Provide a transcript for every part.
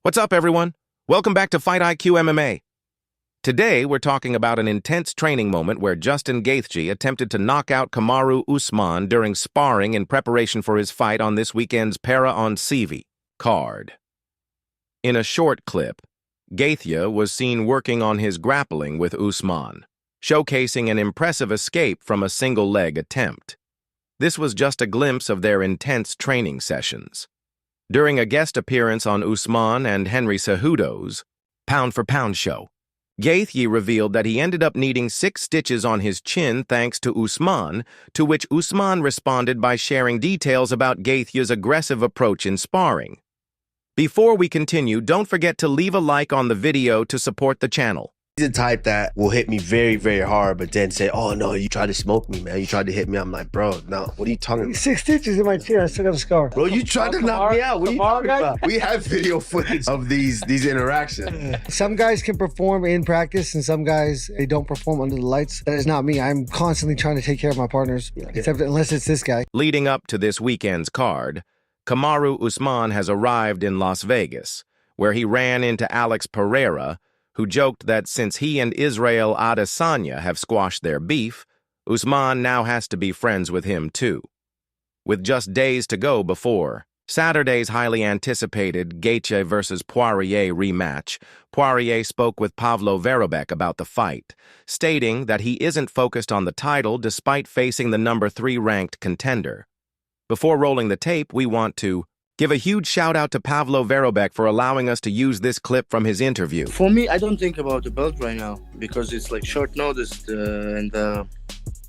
What's up, everyone? Welcome back to Fight IQ MMA. Today, we're talking about an intense training moment where Justin Gaethje attempted to knock out Kamaru Usman during sparring in preparation for his fight on this weekend's Para on CV card. In a short clip, Gaethje was seen working on his grappling with Usman, showcasing an impressive escape from a single-leg attempt. This was just a glimpse of their intense training sessions. During a guest appearance on Usman and Henry Cejudo's Pound for Pound show, Gaethje revealed that he ended up needing 6 stitches on his chin thanks to Usman, to which Usman responded by sharing details about Gaethje's aggressive approach in sparring. Before we continue, don't forget to leave a like on the video to support the channel. He's the type that will hit me very, very hard, but then say, oh no, you tried to smoke me, man. You tried to hit me. I'm like, bro, no, what are you talking about? 6 stitches in my chin, I still got a scar. Bro, you tried to knock me out. What are you talking about? We have video footage of these interactions. Some guys can perform in practice and some guys, they don't perform under the lights. That is not me. I'm constantly trying to take care of my partners, except unless it's this guy. Leading up to this weekend's card, Kamaru Usman has arrived in Las Vegas, where he ran into Alex Pereira, who joked that since he and Israel Adesanya have squashed their beef, Usman now has to be friends with him too. With just days to go before Saturday's highly anticipated Gaethje versus Poirier rematch, Poirier spoke with Pavlo Verobek about the fight, stating that he isn't focused on the title despite facing the number 3 ranked contender. Before rolling the tape, we want to give a huge shout-out to Pavlo Verobek for allowing us to use this clip from his interview. For me, I don't think about the belt right now because it's like short notice, and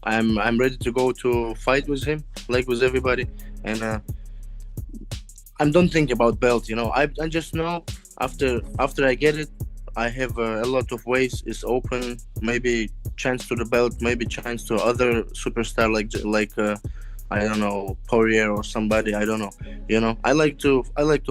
I'm ready to go to fight with him, like with everybody, and I don't think about belt. You know, I just know after I get it, I have a lot of ways. It's open, maybe chance to the belt, maybe chance to other superstar like. I don't know, Poirier or somebody, I don't know. You know, I like to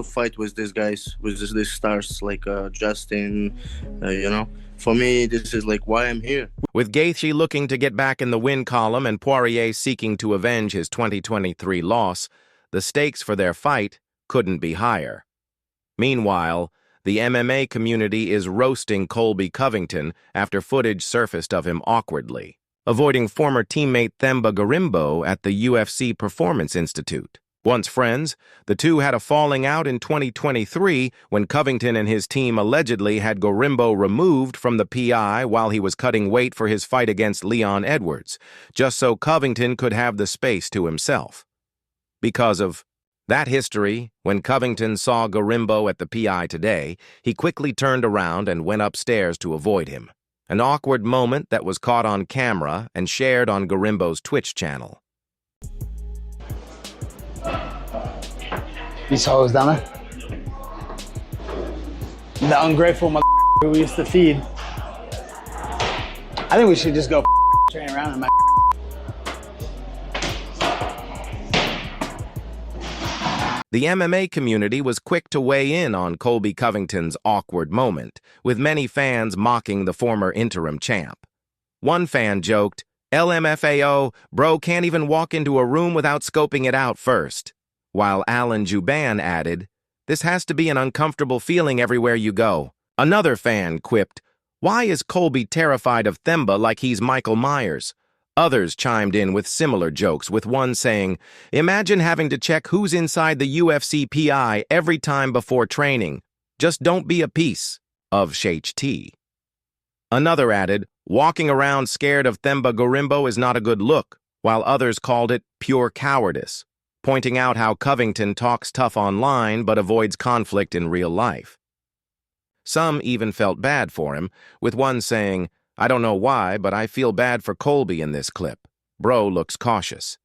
fight with these guys, with these stars like Justin, you know. For me, this is like why I'm here. With Gaethje looking to get back in the win column and Poirier seeking to avenge his 2023 loss, the stakes for their fight couldn't be higher. Meanwhile, the MMA community is roasting Colby Covington after footage surfaced of him awkwardly avoiding former teammate Themba Gorimbo at the UFC Performance Institute. Once friends, the two had a falling out in 2023 when Covington and his team allegedly had Gorimbo removed from the PI while he was cutting weight for his fight against Leon Edwards, just so Covington could have the space to himself. Because of that history, when Covington saw Gorimbo at the PI today, he quickly turned around and went upstairs to avoid him. An awkward moment that was caught on camera and shared on Gorimbo's Twitch channel. These hoes down there. The ungrateful mother who we used to feed. I think we should just go train around in my. The MMA community was quick to weigh in on Colby Covington's awkward moment, with many fans mocking the former interim champ. One fan joked, LMFAO, bro can't even walk into a room without scoping it out first. While Alan Juban added, this has to be an uncomfortable feeling everywhere you go. Another fan quipped, why is Colby terrified of Themba like he's Michael Myers? Others chimed in with similar jokes, with one saying, imagine having to check who's inside the UFC PI every time before training. Just don't be a piece of HT. Another added, walking around scared of Themba Gorimbo is not a good look, while others called it pure cowardice, pointing out how Covington talks tough online but avoids conflict in real life. Some even felt bad for him, with one saying, I don't know why, but I feel bad for Colby in this clip. Bro looks cautious.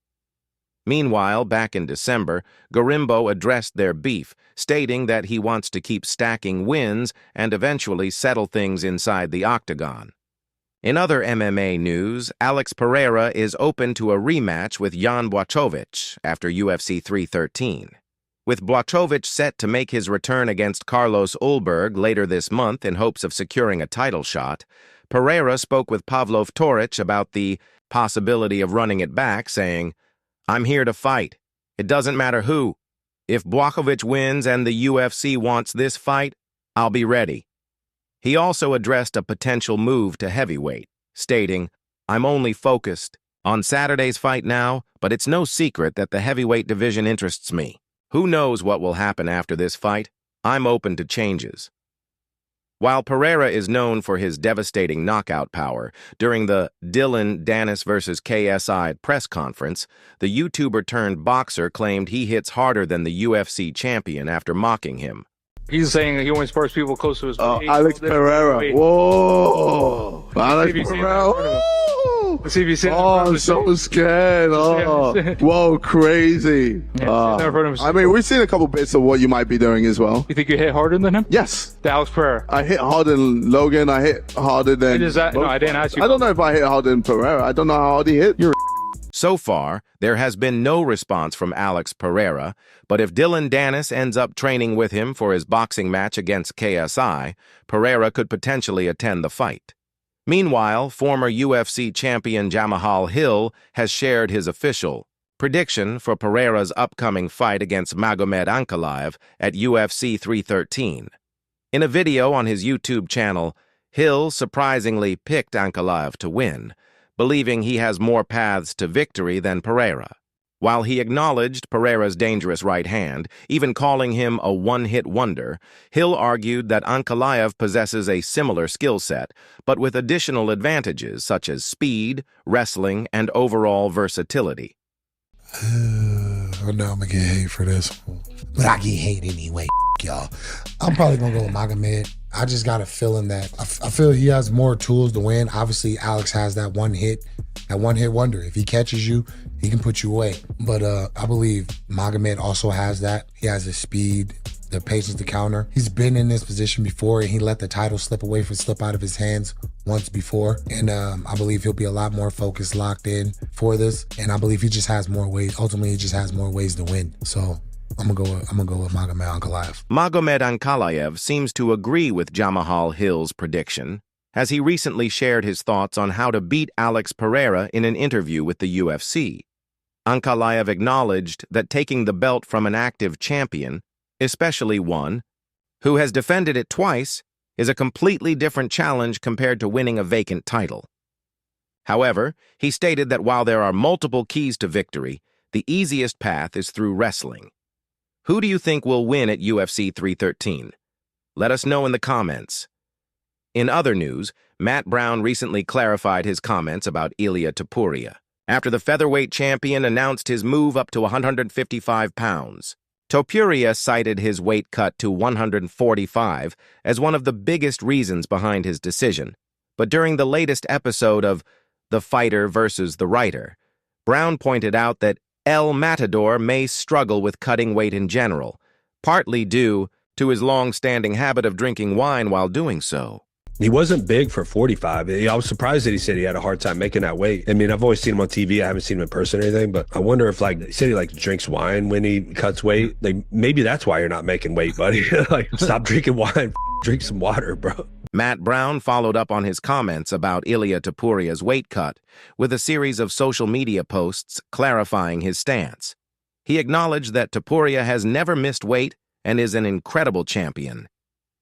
Meanwhile, back in December, Gorimbo addressed their beef, stating that he wants to keep stacking wins and eventually settle things inside the octagon. In other MMA news, Alex Pereira is open to a rematch with Jan Blachowicz after UFC 313. With Blachowicz set to make his return against Carlos Ulberg later this month in hopes of securing a title shot, Pereira spoke with Pavlo Toric about the possibility of running it back, saying, I'm here to fight. It doesn't matter who. If Blachowicz wins and the UFC wants this fight, I'll be ready. He also addressed a potential move to heavyweight, stating, I'm only focused on Saturday's fight now, but it's no secret that the heavyweight division interests me. Who knows what will happen after this fight? I'm open to changes. While Pereira is known for his devastating knockout power, during the Dillon Danis vs. KSI press conference, the YouTuber-turned-boxer claimed he hits harder than the UFC champion after mocking him. He's saying he only spars people close to his weight. Alex Pereira. Whoa. Alex Pereira. Let's see if he's sitting in Oh, front of I'm him. so scared. Oh, whoa, crazy. Yeah, sitting in front of him. I mean, we've seen a couple bits of what you might be doing as well. You think you hit harder than him? Yes. The Alex Pereira. I hit harder than Logan. I hit harder than... No, I didn't ask you. I don't know if I hit harder than Pereira. I don't know how hard he hit. So far, there has been no response from Alex Pereira, but if Dillon Danis ends up training with him for his boxing match against KSI, Pereira could potentially attend the fight. Meanwhile, former UFC champion Jamahal Hill has shared his official prediction for Pereira's upcoming fight against Magomed Ankalaev at UFC 313. In a video on his YouTube channel, Hill surprisingly picked Ankalaev to win, believing he has more paths to victory than Pereira. While he acknowledged Pereira's dangerous right hand, even calling him a one-hit wonder, Hill argued that Ankalaev possesses a similar skill set, but with additional advantages such as speed, wrestling, and overall versatility. I know I'm gonna get hate for this one, but I get hate anyway, y'all. I'm probably gonna go with Magomed. I just got a feeling that I feel he has more tools to win. Obviously, Alex has that one hit wonder. If he catches you, he can put you away. But I believe Magomed also has that. He has the speed, the patience to counter. He's been in this position before, and he let the title slip out of his hands once before. And I believe he'll be a lot more focused, locked in for this. And I believe he just has more ways. Ultimately, he just has more ways to win. So I'm gonna go with Magomed Ankalaev. Magomed Ankalaev seems to agree with Jamahal Hill's prediction, as he recently shared his thoughts on how to beat Alex Pereira in an interview with the UFC. Ankalaev acknowledged that taking the belt from an active champion, especially one who has defended it twice, is a completely different challenge compared to winning a vacant title. However, he stated that while there are multiple keys to victory, the easiest path is through wrestling. Who do you think will win at UFC 313? Let us know in the comments. In other news, Matt Brown recently clarified his comments about Ilia Topuria after the featherweight champion announced his move up to 155 pounds. Topuria cited his weight cut to 145 as one of the biggest reasons behind his decision. But during the latest episode of The Fighter versus the Writer, Brown pointed out that El Matador may struggle with cutting weight in general, partly due to his long-standing habit of drinking wine while doing so. He wasn't big for 45. I was surprised that he said he had a hard time making that weight. I mean, I've always seen him on TV. I haven't seen him in person or anything, but I wonder if, like, he said he, drinks wine when he cuts weight. Like, maybe that's why you're not making weight, buddy. Stop drinking wine. Drink some water, bro. Matt Brown followed up on his comments about Ilia Topuria's weight cut with a series of social media posts clarifying his stance. He acknowledged that Topuria has never missed weight and is an incredible champion,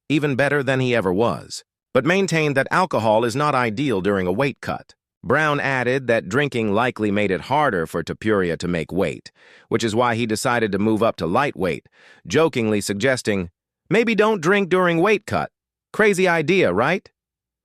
even better than he ever was, but maintained that alcohol is not ideal during a weight cut. Brown added that drinking likely made it harder for Topuria to make weight, which is why he decided to move up to lightweight, jokingly suggesting, maybe don't drink during weight cut. Crazy idea, right?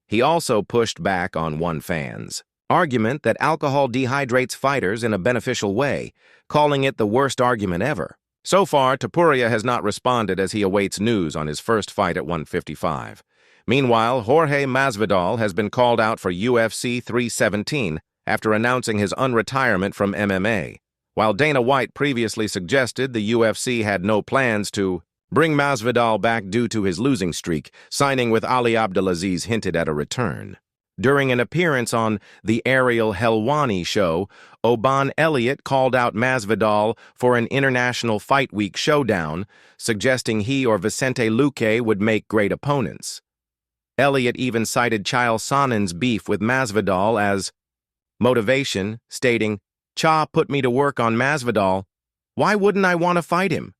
He also pushed back on one fan's argument that alcohol dehydrates fighters in a beneficial way, calling it the worst argument ever. So far, Topuria has not responded as he awaits news on his first fight at 155. Meanwhile, Jorge Masvidal has been called out for UFC 317 after announcing his unretirement from MMA, while Dana White previously suggested the UFC had no plans to bring Masvidal back due to his losing streak. Signing with Ali Abdelaziz hinted at a return. During an appearance on the Ariel Helwani show, Oban Elliott called out Masvidal for an International Fight Week showdown, suggesting he or Vicente Luque would make great opponents. Elliott even cited Chael Sonnen's beef with Masvidal as motivation, stating, "Cha put me to work on Masvidal. Why wouldn't I want to fight him?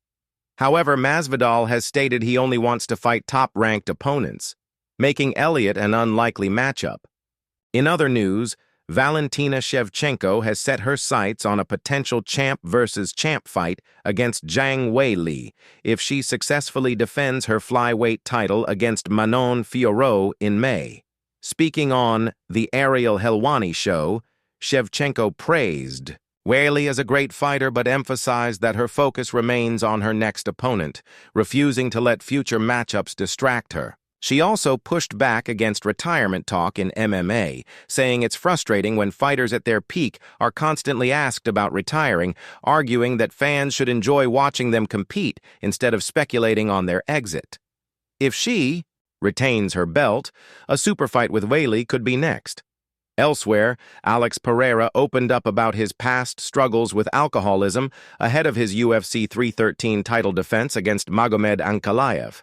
However, Masvidal has stated he only wants to fight top-ranked opponents, making Elliott an unlikely matchup. In other news, Valentina Shevchenko has set her sights on a potential champ versus champ fight against Zhang Weili if she successfully defends her flyweight title against Manon Fiorot in May. Speaking on The Ariel Helwani Show, Shevchenko praised Weili as a great fighter but emphasized that her focus remains on her next opponent, refusing to let future matchups distract her. She also pushed back against retirement talk in MMA, saying it's frustrating when fighters at their peak are constantly asked about retiring, arguing that fans should enjoy watching them compete instead of speculating on their exit. If she retains her belt, a super fight with Weili could be next. Elsewhere, Alex Pereira opened up about his past struggles with alcoholism ahead of his UFC 313 title defense against Magomed Ankalaev.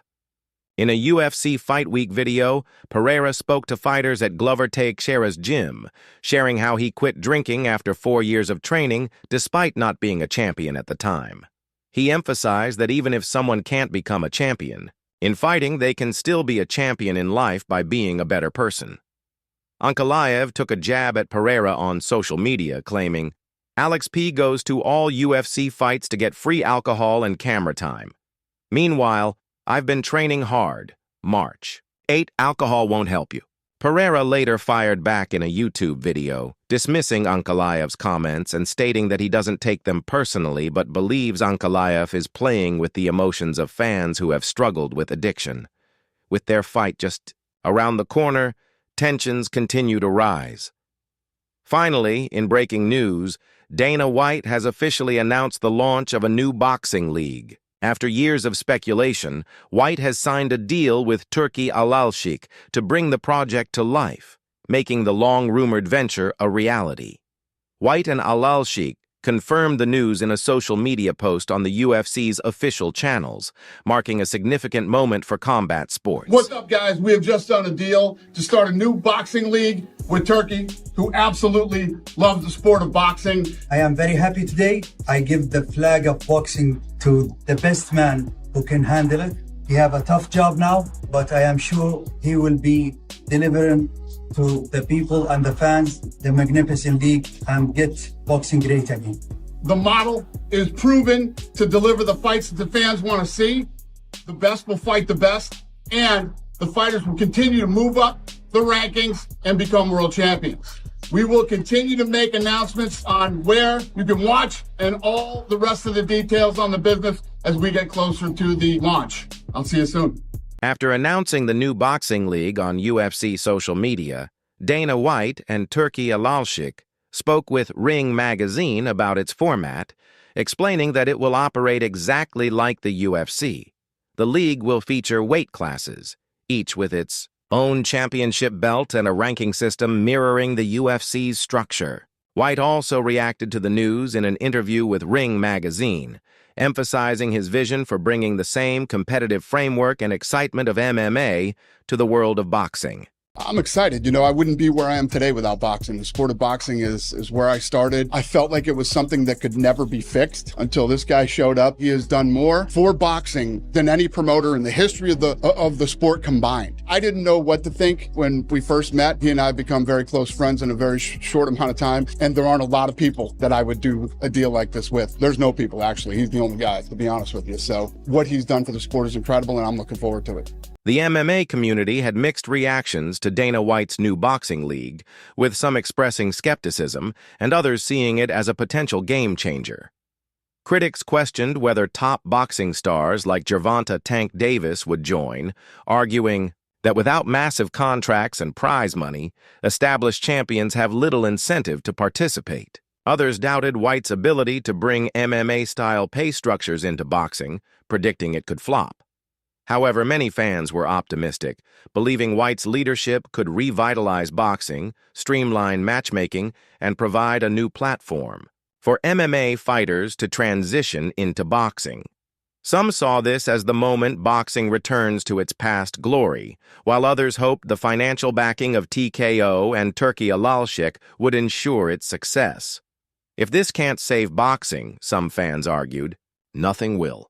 In a UFC Fight Week video, Pereira spoke to fighters at Glover Teixeira's gym, sharing how he quit drinking after 4 years of training despite not being a champion at the time. He emphasized that even if someone can't become a champion, in fighting they can still be a champion in life by being a better person. Ankalaev took a jab at Pereira on social media, claiming, "Alex P goes to all UFC fights to get free alcohol and camera time. Meanwhile, I've been training hard. March 8, alcohol won't help you." Pereira later fired back in a YouTube video, dismissing Ankalaev's comments and stating that he doesn't take them personally but believes Ankalaev is playing with the emotions of fans who have struggled with addiction. With their fight just around the corner, tensions continue to rise. Finally, in breaking news, Dana White has officially announced the launch of a new boxing league. After years of speculation, White has signed a deal with Turki Al-Sheikh to bring the project to life, making the long-rumored venture a reality. White and Al-Sheikh confirmed the news in a social media post on the UFC's official channels, marking a significant moment for combat sports. What's up, guys? We have just done a deal to start a new boxing league with Turkey, who absolutely loves the sport of boxing. I am very happy today. I give the flag of boxing to the best man who can handle it. He have a tough job now, but I am sure he will be delivering to the people and the fans the magnificent league and get boxing great again. The model is proven to deliver the fights that the fans want to see. The best will fight the best, and the fighters will continue to move up the rankings and become world champions. We will continue to make announcements on where you can watch and all the rest of the details on the business as we get closer to the launch. I'll see you soon. After announcing the new boxing league on UFC social media, Dana White and Turki Al-Sheikh spoke with Ring magazine about its format, explaining that it will operate exactly like the UFC. The league will feature weight classes, each with its own championship belt and a ranking system mirroring the UFC's structure. White also reacted to the news in an interview with Ring magazine, emphasizing his vision for bringing the same competitive framework and excitement of MMA to the world of boxing. I'm excited. You know, I wouldn't be where I am today without boxing. The sport of boxing is where I started. I felt like it was something that could never be fixed until this guy showed up. He has done more for boxing than any promoter in the history of the sport combined. I didn't know what to think when we first met. He and I have become very close friends in a very short amount of time, and there aren't a lot of people that I would do a deal like this with. There's no people, actually. He's the only guy, to be honest with you. So what he's done for the sport is incredible, and I'm looking forward to it. The MMA community had mixed reactions to Dana White's new boxing league, with some expressing skepticism and others seeing it as a potential game changer. Critics questioned whether top boxing stars like Gervonta Tank Davis would join, arguing that without massive contracts and prize money, established champions have little incentive to participate. Others doubted White's ability to bring MMA-style pay structures into boxing, predicting it could flop. However, many fans were optimistic, believing White's leadership could revitalize boxing, streamline matchmaking, and provide a new platform for MMA fighters to transition into boxing. Some saw this as the moment boxing returns to its past glory, while others hoped the financial backing of TKO and Turki Al-Sheikh would ensure its success. If this can't save boxing, some fans argued, nothing will.